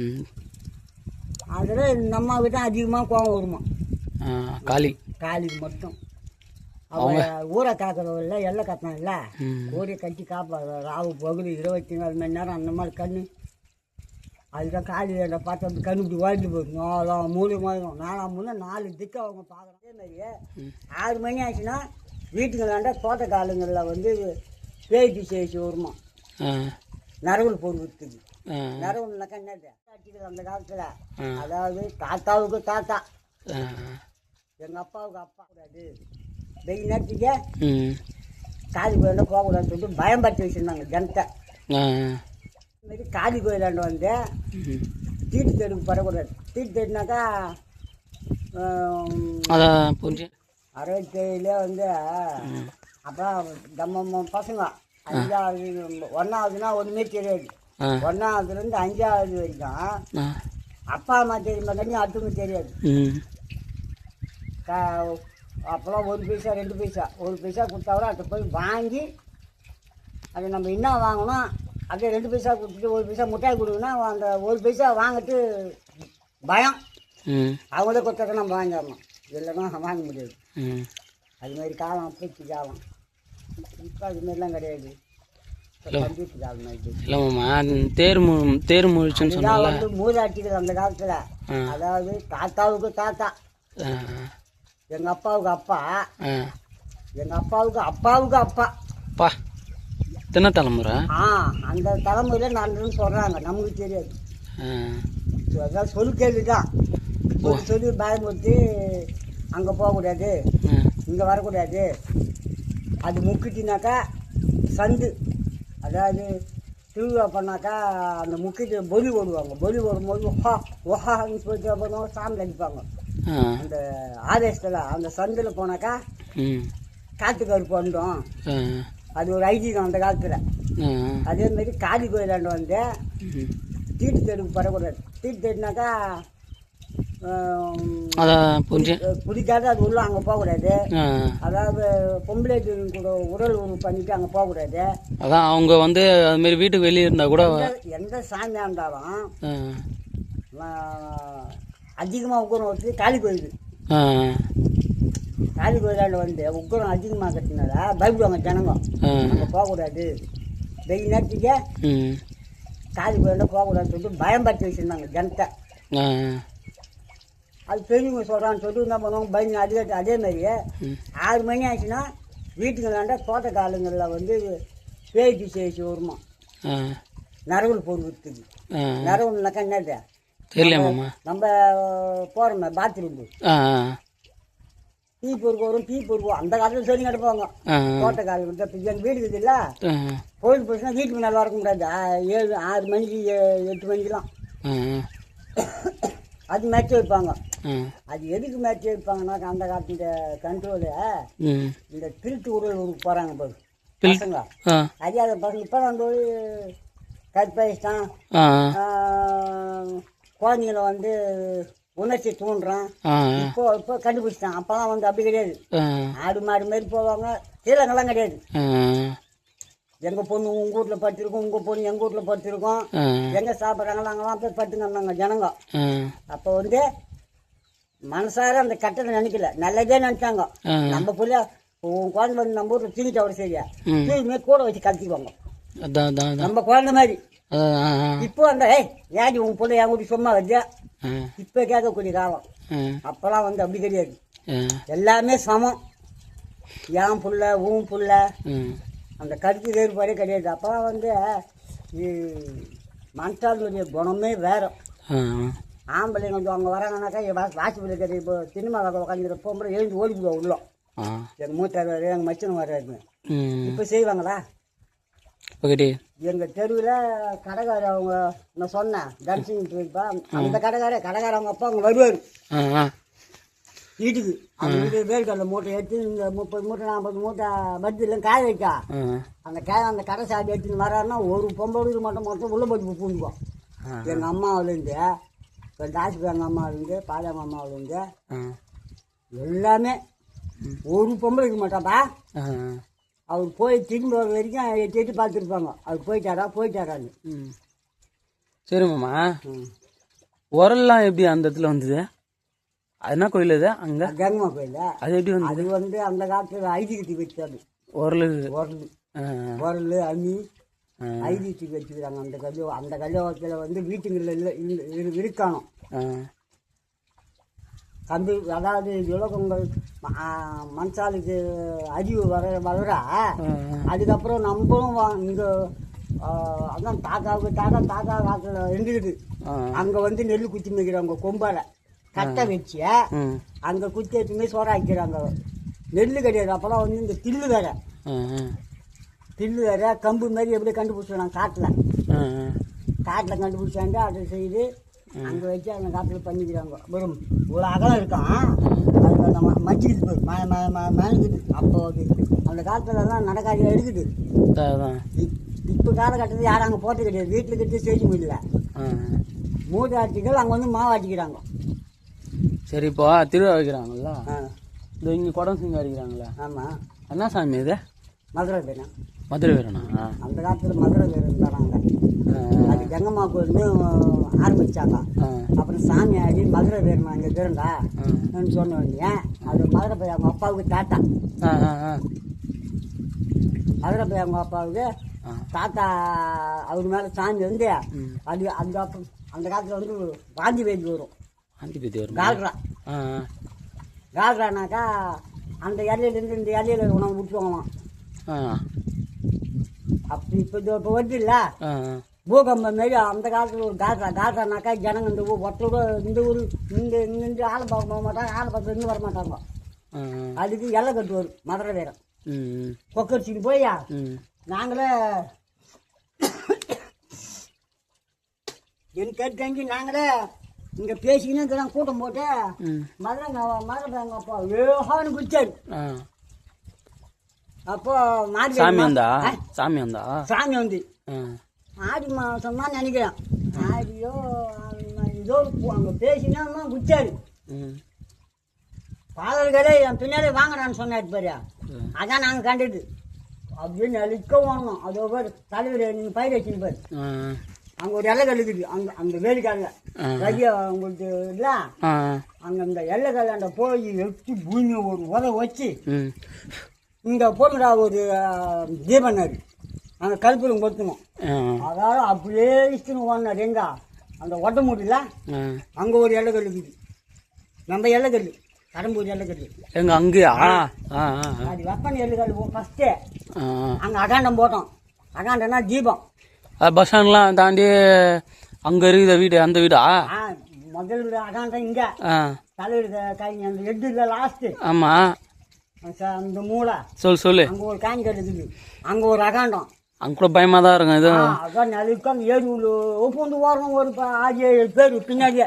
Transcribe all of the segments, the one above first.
ம். அதில் இந்த அம்மாவுக்கு தான் அதிகமாக கோவம் வருமா. காளிக்கு மட்டும் அவங்க ஊரை காக்கிறவங்கள எல்லை கட்டினாங்கல்ல, ஊரை கட்டி காப்பாங்க. ராவு பகுதி 24 மணி நேரம் அந்த மாதிரி கண்ணு. அதுதான் காளி வேண்ட பார்த்து அந்த கண்ணு இப்படி வாழ்ந்து போயிடும். 4 மாதம் 4 திக்கு அவங்க பார்க்குறாங்க. அதே மாதிரியே 6 மணி ஆச்சுன்னா வீட்டுக்கு வேண்டாம் தோட்டக்காலங்களில் வந்து பேய்ச்சி சேச்சு வருமா. நரவல் போடுறதுக்கு நரவல்னாக்கா என்னது அடிக்கிறது அந்த காலத்தில். அதாவது தாத்தாவுக்கு தாத்தா, எங்கள் அப்பாவுக்கு அப்பா கூடாது, வெயில் நேரத்துக்கு காளி கோயிலாண்ட போகக்கூடாதுன்னு சொல்லிட்டு பயம் பற்றி வச்சுருந்தாங்க ஜனத்தை. இதுமாரி காளி கோயிலாண்ட வந்து தீட்டு தேடுக்கு படக்கூடாது. தீட்டு தேடினாக்கா 67 வந்து அப்புறம் நம்ம பசங்க 5வது 1ஆவதுன்னா ஒன்றுமே தெரியாது. 1ஆவதுலேருந்து 5ஆவது வரைக்கும் அப்பா அம்மா தெரியுமா கண்ணி அடுத்தவங்க தெரியாது. அப்போலாம் 1 பைசா 2 பைசா 1 பைசா கொடுத்தாலும் அதை போய் வாங்கி அதை நம்ம என்ன வாங்கணும் அப்படியே 2 பைசா கொடுத்துட்டு 1 பைசா மிட்டாய் கொடுக்கணும்னா அந்த 1 பைசா வாங்கிட்டு பயம். அவங்களே கொடுத்தாக்க நம்ம வாங்கிடணும், இல்லைன்னா வாங்க முடியாது. அதுமாரி காலம் அப்படி காலம். இப்போ அதுமாரிலாம் கிடையாது. தேர் முழிச்சுன்னு சொன்னால வந்து மூதாட்டிகள் அந்த காலத்தில். அதாவது தாத்தாவுக்கு தாத்தா, எங்கள் அப்பாவுக்கு அப்பா, எங்கள் அப்பாவுக்கு அப்பாவுக்கு அப்பா. தின தலைமுறை அந்த தலைமுறையில் நடந்துன்னு சொல்கிறாங்க, நமக்கு தெரியாது. அதான் சொல்லு கேள்வி தான். சொல்லி பயமுறுத்தி அங்கே போகக்கூடாது, இங்கே வரக்கூடாது. அது முக்கிட்டினாக்கா சந்து, அதாவது திருவிழா பண்ணாக்கா அந்த முக்கியத்தை பொலி ஓடுவாங்க. பொலி ஓடும்போது ஒஹான்னு சொல்லிட்டு பண்ணுவாங்க, சாமி அடிப்பாங்க. அந்த ஆதேசத்தில் அந்த சந்தில் போனாக்கா காட்டு கருப்பு வந்துடும். அது ஒரு ஐதீகம் அந்த காலத்தில். அதேமாரி காளி கோயிலாண்ட வந்து தீட்டு தேடுக்கு படக்கூடாது. தீட்டு தேடினாக்கா பிடிக்காது, அது உள்ள அங்கே போகக்கூடாது. அதாவது பொம்பளை கூட உடல் உறவு பண்ணிட்டு அங்கே போகக்கூடாது. அதான் அவங்க வந்து அதுமாரி வீட்டுக்கு வெளியே இருந்தால் கூட எந்த சாமியாக இருந்தாலும் அதிகமாக உக்கரம் வச்சு காளி கோயில். காளி கோயிலாண்ட வந்து உக்கரம் அதிகமாக கட்டினால பயப்படுவாங்க ஜனங்க, அங்கே போகக்கூடாது. வெயில் நேரத்துக்கு காளி கோயிலாண்ட போகக்கூடாதுன்னு சொல்லிட்டு பயம் பற்றி வச்சுருந்தாங்க ஜனத்தை. அது பெரியவங்க சொல்கிறான்னு சொல்லிட்டு என்ன பண்ணுவாங்க, பயந்து அதே மாதிரியே 6 மணி ஆச்சுன்னா வீட்டுக்கு வேண்டாம் தோட்டக்காலங்களில் வந்து பேய்ச்சி சேச்சு வருமா. நரவல் போடுறதுக்கு. நரவல்னாக்கா என்னது தெரியலம்மா. நம்ம போகிறோமே பாத்ரூம் டீ பொறுக்கு வரும், டீ பொறுக்குவோம். அந்த காலத்தில் சொல்லி கிடப்பாங்க தோட்டக்காலம். எங்கள் வீடு இருக்குது இல்லை, கோயில் போச்சுன்னா வீட்டுக்கு நல்லா இருக்க முடியாது. 7 6 மணிக்கு 8 மணிக்கெலாம் அது மேட்ச் வைப்பாங்க. அது எதுக்கு மேட்ச் வைப்பாங்கன்னாக்கா அந்த காலத்து கண்ட்ரோலு இந்த திருட்டு உடல் ஊருக்கு போகிறாங்க பாரு பசங்க, அறியாத பசங்க. இப்போ தான் போய் கற்பழிச்சிட்டான், குழந்தைங்களை வந்து உணர்ச்சி தூண்டுறான். இப்போ கண்டுபிடிச்சிட்டான். அப்போலாம் வந்து அப்படி கிடையாது. ஆடு மாடு மாரி போவாங்க, கீழங்கெல்லாம் கிடையாது. எங்கள் பொண்ணு உங்கள் வீட்டில் படுத்திருக்கோம், உங்கள் பொண்ணு எங்கள் வீட்டில் படுத்திருக்கோம், எங்கே சாப்பிட்றாங்களோ அங்கெல்லாம் போய் படுத்துங்க ஜனங்க. அப்போ வந்து மனசார அந்த கட்டளை நினைக்கல, நல்லதே நினைச்சாங்க. நம்ம பிள்ளை உன் குழந்தை வந்து நம்ம வீட்டில் தூங்கிட்டு அவரை சரியா தூங்கி கூட வச்சு கத்திக்குவாங்க நம்ம குழந்தை மாதிரி. இப்போ அந்த ஏடி உன் பிள்ளை என் கூட்டி சும்மா வச்சா இப்போ கேட்கக்கூடிய காலம். அப்போல்லாம் வந்து அப்படி கிடையாது, எல்லாமே சமம். என் புள்ள உன் புள்ள அந்த கருத்து வேறுபாடே கிடையாது. அப்போலாம் வந்து மனுஷாளுடைய குணமே வேற. ஆம்பளைங்க கொஞ்சம் அவங்க வராங்கனாக்கா வாசிப்பில் கிடையாது. இப்போ சினிமா உட்காந்துக்கிற போகும்போது எழுந்து ஓடிக்குவோம் உள்ள. எங்கள் மூத்தார் வர எங்கள் மச்சனும் வர்றாருன்னு இப்போ செய்வாங்களா? எங்கள் தெருவில் கடைக்கார அவங்க நான் சொன்னேன் தரிசனம் போயிருப்பா, அந்த கடைக்கார அவங்க அப்பா அவங்க வருவார் வீட்டுக்கு. அவங்க வீட்டு வேர்க்கடலை மூட்டை எடுத்து இந்த 30 மூட்டை 40 மூட்டை பட்ஜெட்லாம் காய வைக்கா. அந்த கடை சாட்டி எடுத்துன்னு வராருன்னா ஒரு பொம்பளை மட்டும் மொத்தம் உள்ள போட்டு பூந்துக்குவோம். எங்கள் அம்மாவிலேருந்து தாசிபு அம்மாவிலேருந்து பாதாம் அம்மாவிலேருந்து எல்லாமே ஒரு பொம்பளை இருக்க மாட்டாப்பா. அவர் போய் திரும்ப வர வரைக்கும் எட்டு பார்த்துருப்பாங்க, அவர் போயிட்டாரான்னு. சரிம்மாம்மா. உரல்லாம் எப்படி அந்த இடத்துல வந்தது? அது என்ன கோயில் அது அங்கே? கங்கம்மா கோயில். அது எப்படி வந்தது? அது வந்து அந்த காலத்தில் ஐடிகிட்டி வச்சாது. உரல் உரல் அம்மி ஐடிகிட்டி வச்சுக்கிறாங்க. அந்த கல்யாணத்தில் வந்து வீட்டுங்களில் இல்லை இருக்கானோ கம்பி, அதாவது உலகங்கள் மனசாலுக்கு அறிவு வளர அதுக்கப்புறம் நம்மளும் இங்கே அதான் தாத்தா காலத்தில் இருந்துக்கிட்டு அங்கே வந்து நெல் குத்தி வைக்கிறாங்க. கொம்பால கட்டை வச்சு அங்கே குத்தி வச்சுமே சோறாக்கிறாங்க. நெல் கிடையாது. அப்போலாம் வந்து இந்த தில்லு வேற கம்பு மாதிரி எப்படி கண்டுபிடிச்சிடுறாங்க காட்டில் கண்டுபிடிச்சாண்டு அதை செய்து அங்கே வச்சு அந்த காட்டில் பண்ணிக்கிறாங்க. வெறும் இவ்வளோ அகலம் இருக்கான். அது நம்ம மச்சிக்கிட்டு போய் மேலுக்குது. அப்போ அந்த காலத்துலலாம் நடக்காதியாக இருக்குது. இப்போ காலகட்டத்தில் யாரும் அங்கே போட்டு கிடையாது. வீட்டில் கட்டி செய்ய முடியல. மூதாட்டிகள் அங்கே வந்து மாவு ஆட்டிக்கிறாங்க. சரி, இப்போ திருவிழா வைக்கிறாங்கல்ல, இந்த இங்கே குடம் சிங்காரிக்கிறாங்களா? ஆமாம். என்ன சாமி இது? மதுரை வீரன். மதுரை வீரனா? அந்த காலத்தில் மதுரை வீரன் தராங்க. அது கங்கம்மா கோயில்னு ஆரம்பிச்சாங்க. அப்புறம் சாமி ஆடி மதுரை வீரன் அங்கே இருந்தா சொன்ன உடனே அது மதுரை போய் அவங்க அப்பாவுக்கு தாத்தா. மதுரை போய் அவங்க அப்பாவுக்கு தாத்தா அவர் மேலே சாமி வந்து அது அந்த காலத்தில் வந்து வாந்தி பேதி வரும். கால்ரானாக்கா அந்த இலையிலேருந்து இந்த இலையில உணவு விட்டுருவாங்களாம். அப்படி இப்போ வருது இல்லை பூகம்பம் மாரி அந்த காலத்தில் ஒரு கால்ரானாக்கா ஜனங்க இந்த ஒருத்தரோட இந்த ஊர் இங்கே ஆளை பார்க்க போக மாட்டாங்க. ஆளை பார்த்து இருந்து வர மாட்டாங்க. அதுக்கு எல்லை கட்டு வரும் மதுரை வீரம். கொக்கரிச்சிக்கு போய் நாங்களே எனக்கு கேட்டு நாங்களே இங்கே பேசிக்கினே இருக்கிறாங்க. கூட்டம் போட்டு மதுரை அப்பா வேகான்னு குடிச்சாரு. அப்போ சாமி வந்து ஆடி மாதம் தான் நினைக்கிறேன். ஆடியோ இதோ அங்கே பேசினா குடிச்சாரு. பாதல்களே என் பின்னாடி வாங்கடான்னு சொன்னாரு பாரு. அதான் நாங்கள் கண்டுது அப்படின்னு அழிக்க வாங்கணும். அதோ பேர் தலைவர் நீங்கள் பயிர் வச்சுன்னு பாரு. அங்கே ஒரு எல்லைகள் இருக்குது. அந்த வேலிக்காலில் கையை உங்களுக்கு இல்லை அங்கே அந்த எல்லைக்கால போய் எடுத்து பூமி ஒரு உத வச்சு இங்கே போட்டுடா ஒரு தீபனாரு அங்கே கல்புரம் கொடுத்துணும். அதாவது அப்படியே இஷ்டன்னு ஓடினார். எங்க அந்த ஒட்ட மூட்டில அங்கே ஒரு எல்லைகள் இருக்குது. நம்ம எல்லைக்கல் கடம்பூர் எல்லைக்கல் எங்க அங்கேயா? அது வெப்பன் எல்லைக்கல் ஃபஸ்ட்டு அங்கே அகாண்டம் போட்டோம். அகாண்டம்னா தீபம். பஸ் ஸ்டாண்ட்லாம் தாண்டி அங்கே இருக்குது வீடு. அந்த வீடா? முதல் அகாண்டம் இங்கே தலைவர் காய்ங்க அந்த எட்டு இல்லை லாஸ்ட்டு. ஆமாம். அந்த மூளை சொல்லு அங்கே ஒரு காய்கறி இருக்குது. அங்கே ஒரு அகாண்டம். அங்கே கூட பயமாக தான் இருக்கும். இது அதான் நிலைக்கு அங்கே ஏறி ஒப்புந்து ஓரணும். ஒரு 6-7 பேர் பின்னாடியே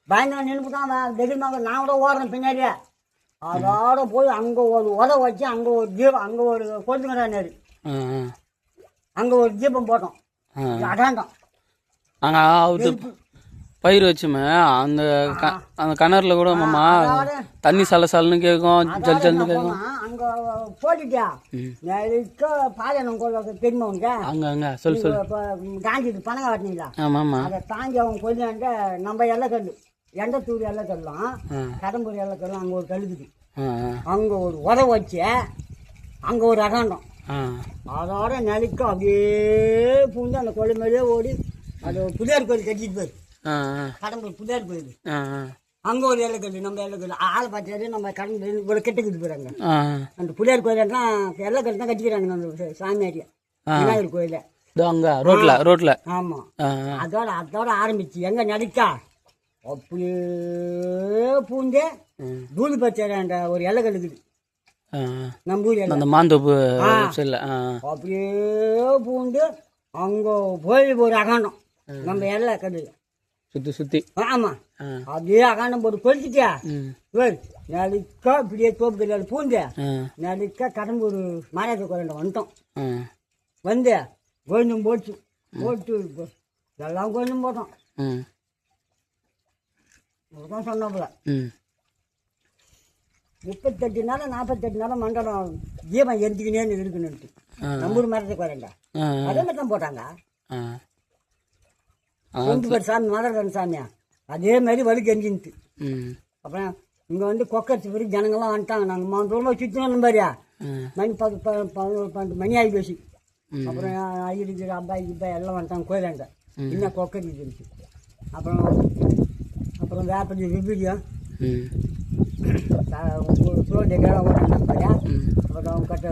பயந்தா நினைப்பு தான் திடீர்னு நான் கூட ஓடுறேன் பின்னாடியே. அதோட போய் அங்கே ஒரு உத வச்சு அங்கே ஒரு தீபம் அங்கே ஒரு கொளுத்துங்கிறாரு. அங்கே ஒரு தீபம் போட்டோம். அகாண்டம் நாங்கள் பயிர் வச்சுமே அந்த கிணறுல கூட மாமா தண்ணி சலசலன்னு கேட்கும், ஜல் ஜல்னு கேட்கும். அங்கே போட்டுட்டியா பாலையனம் தெரியுமா உனக்கு? அங்கே சொல்லு காஞ்சிட்டு பணம் காட்டினீங்களா? ஆமாம். அதை தாண்டி அவங்க கொல்லியாண்ட நம்ம எல்லைக்கல் எண்டத்தூர் எல்லைக்கல்லாம் கடம்பூர் எல்லைக்கல்லாம் அங்கே ஒரு கழுகுது. அங்கே ஒரு உத வச்சு அங்கே ஒரு அகாண்டம். அதோட நிலைக்கும் அப்படியே பூந்து அந்த கொள்ளை மேலேயே ஓடி அது புதியார் கோயில் கட்டிட்டு போயிரு. கடம்பூர் புதியார் கோயில் அங்கே ஒரு எல்லைக்கல் நம்ம எல்லைக்கல் ஆளை பார்த்தாரு. நம்ம கடம்பு இவ்வளோ கெட்டுக்கிட்டு போயிறாங்க. அந்த புதியார் கோயிலாம் எல்லைக்கல் தான் கட்டிக்கிறாங்க. அந்த சாமியாரியா விநாயகர் கோயில அங்கே ரோட்ல. ஆமாம். அதோட ஆரம்பிச்சு எங்கே நடிக்கா அப்படியே பூந்து தூளி பச்சார ஒரு எல்லைக்கல் இருக்குது. அந்த மாந்தோப்பு அப்படியே பூண்டு அங்கே போய் ஒரு அகாண்டம் நம்ம எல்லை கல்லு சுத்தி. ஆமா அப்படியே அகாண்டம் போட்டு கொளுத்திட்டியா நடிக்கா இப்படியே தோப்பு கல்யாணம் பூந்து நடிக்கா கடம்பூர் மாராஜ கோயில வந்துட்டோம். வந்து கோயிலும் போட்டு எல்லாம் கோயிலும் போட்டோம். சொன்னப்பல 38 நாள் 48 நாள் மண்டலம் தீபம் எரிஞ்சுக்கினே இருக்குன்னு நம்பூர் மரத்தை கோயிலண்டா அதே மாதிரி தான் போட்டாங்க. கொண்டு பேர் சாமி மதுரகன் சாமியா அதே மாதிரி வலுக்கு எரிஞ்சின்ட்டு. ம் அப்புறம் இங்கே வந்து கொக்கரிச்சி பிறகு ஜனங்கள்லாம் வந்துட்டாங்க. நாங்கள் தூரமாக சுற்றி வந்த மாதிரியா மணி 12 மணி ஆகி போச்சு. அப்புறம் ஐயருக்கு அப்பாய் கிப்பாய் எல்லாம் வந்துட்டாங்க கோயிலாண்ட. இன்னும் கொக்கரிச்சி இருக்கு. அப்புறம் வேப்படி விபீடியம் சுரோடெல்லாம் ஓட்டாங்க பாரியா. அப்புறம் அவங்க கட்ட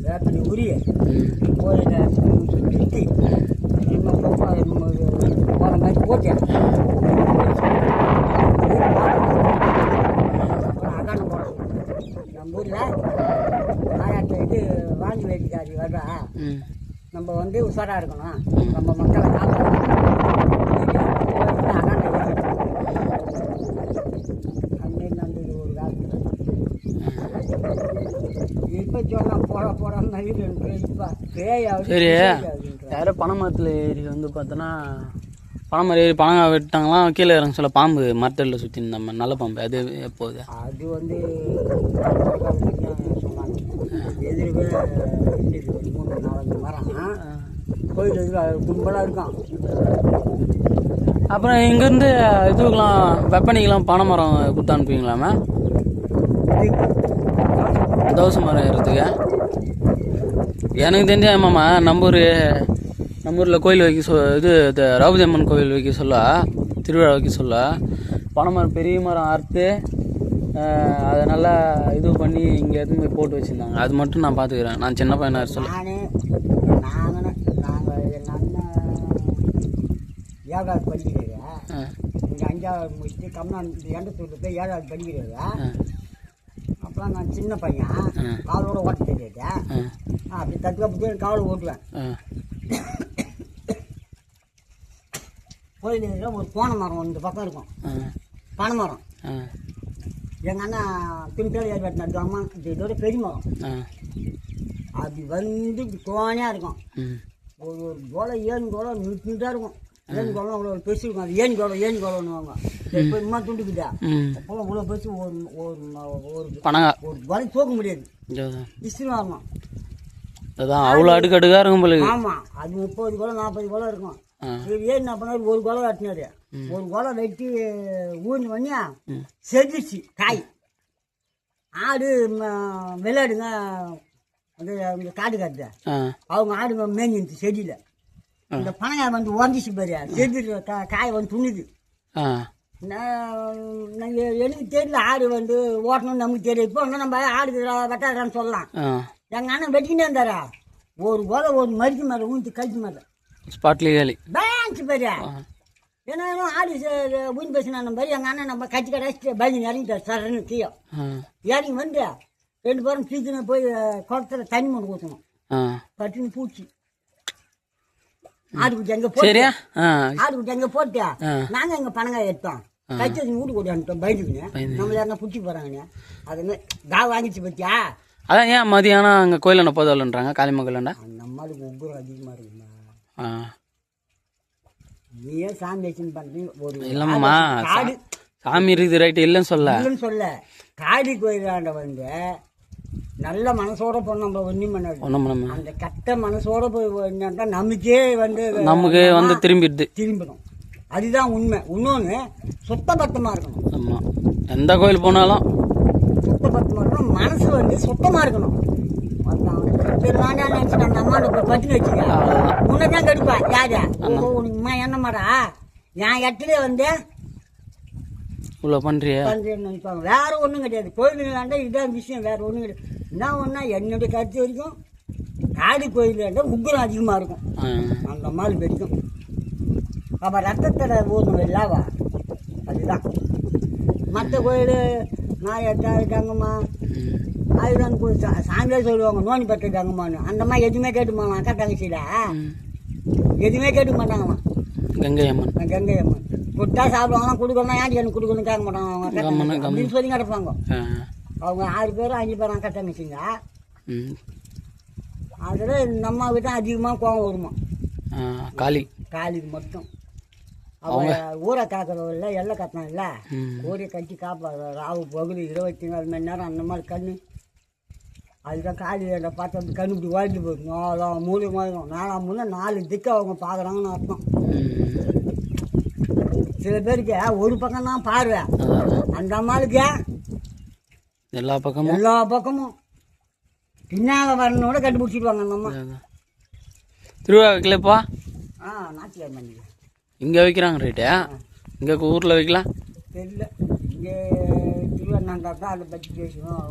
வேப்படி உரிய கோயிலை சுற்றி போகிற மாதிரி போட்டேன். அகானம் போகிறோம் நம்ம ஊரில் மாயாட்ட இது வாங்கி வேட்டிக்காரி வர்றா. நம்ம வந்து உஷாராக இருக்கணும். நம்ம மக்களை காப்பாற்றணும். அகாண்ட அப்படின்னு நடந்தது ஒரு காலத்தில். இப்போ சொன்னால் போட மாதிரி இப்போ பேயாவது. சரி, யாரோ பனைமரத்தில் ஏறி வந்து பார்த்தோன்னா பனைமரம் ஏறி பனங்காய் வெட்டாங்களாம், கீழே இறங்க சொல்ல பாம்பு மரத்தில் சுற்றி நம்ம நல்ல பாம்பு அது எப்போது? அது வந்து சொன்னாங்க. எதிர்வே 3-4 மரம் கோயில் எதிர் கும்பலாக இருக்கும். அப்புறம் இங்கேருந்து இதுக்கெலாம் வெப்பனிக்கெலாம் பனை மரம் கொடுத்து அனுப்புவீங்களாமே? தோசை மரம் ஏறதுக்கு எனக்கு தெரிஞ்ச மாமா நம்ம ஊரில் கோயில் வைக்க இது ராவுதி அம்மன் கோயில் வைக்க சொல்ல, திருவிழா வைக்க சொல்ல பனை மரம் பெரிய மரம் அறுத்து அதை நல்லா இது பண்ணி இங்கே எதுவுமே போட்டு வச்சுருந்தாங்க. அது மட்டும் நான் பார்த்துக்கிறேன். நான் சின்ன பையனாக சொல்ல நாங்கள் எங்கள் அண்ணன் 7வது படிக்கிறாரு. இங்கே 5வது முடிச்சுட்டு கம்னான் எண்டத்தூரில் போய் 7வது படிக்கிறாரு. அப்புறம் நான் சின்ன பையன் காலோட ஓட்ட தெரியாது. அப்படி தத்துவப்பட்டு காவலை ஓட்டுவேன். கோயிலில் ஒரு போன மரம் இந்த பக்கம் இருக்கும், பனை மரம். எங்கள் அண்ணா பின்தேள் ஏறி வெட்டினாரு. அம்மா இதோட பெரிய மரம் அப்படி வந்து தோணையாக இருக்கும். ஒரு கோலை 7 கோலை நின்றுட்டா இருக்கும். 7 கோலம் அவ்வளோ பெருசு இருக்கும். அது ஏன் கோலம்னுவாங்க. இப்போ இம்மா துண்டுக்குதா அப்போலாம் இவ்வளோ பெருசு. ஒரு கோலை தூக்க முடியாது, இஸ்திரி வரணும். அதான் அவ்வளோ அடுக்கடுக்காக இருக்கும் போல. ஆமாம், அது 30 கோலம் 40 கோலம் இருக்கும். சரி, ஏன் என்ன பண்ணாரு, ஒரு கோலம் வெட்டினாரு. ஒரு கோலம் வெட்டி ஊர்ந்து பண்ணியா செஞ்சிச்சு காய். ஆடு விளையாடுங்க அந்த காடு காட்டு அவங்க ஆடுங்க மேஞ்சிருச்சு செடியில். இந்த பனையாய் வந்து உடஞ்சிச்சு பாரு, செடியில் காய் வந்து துணிது. நாங்கள் எனக்கு தெரியல ஆடு வந்து ஓட்டணும்னு நமக்கு தெரியும். இப்போ நம்ம ஆடு வெட்டாதான்னு சொல்லலாம். எங்கள் அண்ணன் வெட்டிக்கிட்டே இருந்தாரா, ஒரு கோலை ஒரு மரிக்கு மேலே ஊற்றி கழிச்சு மேலே ஸ்பாட்லேயே பேங்க் பாரு. ஏன்னா ஆடு ஊன் பேசினா மாதிரி எங்கள் அண்ணன் நம்ம கட்சி கடைச்சிட்டு பயந்து இறங்கிட்டார். சரன்னு கீழே இறங்கி வந்து 2 பேரும் சீக்கிரம் போய் குளத்துல தண்ணி மண் ஊற்றணும். பட்டுன்னு பூச்சி ஆடுக்குட்டி எங்கே போட்டு ஆடுக்குட்டி எங்கே போட்டு நாங்கள் எங்கள் பனங்காய் எடுத்தோம். கட்சி வீட்டு கூட்டி அனுப்பிட்டோம் பயந்துக்குங்க. நம்மள யாருன்னா பிடிச்சி போகிறாங்கண்ணே. அது காவு வாங்கிச்சு பத்தியா. அதான் ஏன் மதியானம் அங்கே கோயிலாண்ட போதல்ன்றாங்க காளிமங்கலாண்டா. அந்த அம்மாளுக்கு உக்குரம் அதிகமாக இருக்குமா. நீயே சாமி வச்சுன்னு பண்ணுறீங்க. ஒரு இல்லைம்மா சாமி இருக்குது ரைட்டு, இல்லைன்னு சொல்ல காளி கோயிலாண்ட வந்து நல்ல மனசோட போய் நம்ம ஒன்றும் பண்ணாது. அந்த கட்ட மனசோட போய் நமக்கே வந்து திரும்பிடும். அதுதான் உண்மை. இன்னொன்று சுத்தபத்தமாக இருக்கணும். ஆமாம், எந்த கோயில் போனாலும் சுத்தபத்தமாக இருக்கணும். மனசு வந்து சுத்தமாக இருக்கணும். நினைச்சு அந்த அம்மாட்ட பட்டுன்னு வச்சுக்க உன்னதான் கெடுப்பா. யாரு உனக்குமா என்னமாடா என் இடத்துல வந்து இவ்வளோ பண்ணுறேன்னு நினைப்பாங்க. வேற ஒன்றும் கிடையாது. கோயிலுங்களாண்டா இதுதான் விஷயம், வேற ஒன்றும் கிடையாது. என்ன ஒன்றா என்னுடைய கருத்து வரைக்கும் காளி கோயிலாண்டா உக்கிரம் அதிகமாக இருக்கும். அந்த மாதிரி வரைக்கும் அப்போ ரத்தத்தில் ஊர்ணும் இல்லாவா. அதுதான் மற்ற கோயில் நாயத்தா இருக்காங்கம்மா, அதுதான் சாமியாக சொல்லுவாங்க நோனி பட்டுருக்காங்கம்மான்னு. அந்த மாதிரி எதுவுமே கேட்டுமா அக்கா தங்கச்சியில எதுவுமே கேட்க மாட்டாங்கம்மா. கங்கை அம்மன் கொடுத்தா சாப்பிடுவாங்களாம், கொடுக்கணும் ஏன் எனக்கு கொடுக்கணும் கேட்க மாட்டாங்க. அவங்க அப்படின்னு சொல்லி கிடப்பாங்க. அவங்க 6 பேரும் 5 பேரும் அக்கா தங்கச்சிங்க. அதில் இந்த அம்மாவுக்கு தான் அதிகமாக கோவம் வருமா. காளிக்கு மட்டும் அவங்க ஊரை காக்கிறவங்கள எல்லை கட்டினாங்க இல்லை, ஊரை கட்டி காப்பாடுற ராவு பகுதி 24 மணி நேரம் அந்த மாதிரி கண்ணு. அதுதான் காளியை பார்த்து அப்படி கண்ணு இப்படி வாழ்ந்து போயிடும். 4 மூலியமாக இருக்கும். 4 மூலம் 4 திக்கு அவங்க பார்க்குறாங்கன்னு அர்த்தம். சில பேருக்கு ஒரு பக்கம் தான் பார்வை. அந்த அம்மாளுக்கு எல்லா பக்கமும் எல்லா பக்கமும் பின்னால் வரணும்னோட கண்டுபிடிச்சிடுவாங்க அந்த அம்மா. திருவிழா வைக்கலப்பா? ஞாயிற்றுக்கிழமை இங்கே வைக்கிறாங்க ரைட்டா? இங்கே ஊரில் வைக்கலாம் தெரியல. இங்கே திருவண்ணாண்டா தான் அதை பற்றி பேசுவோம்.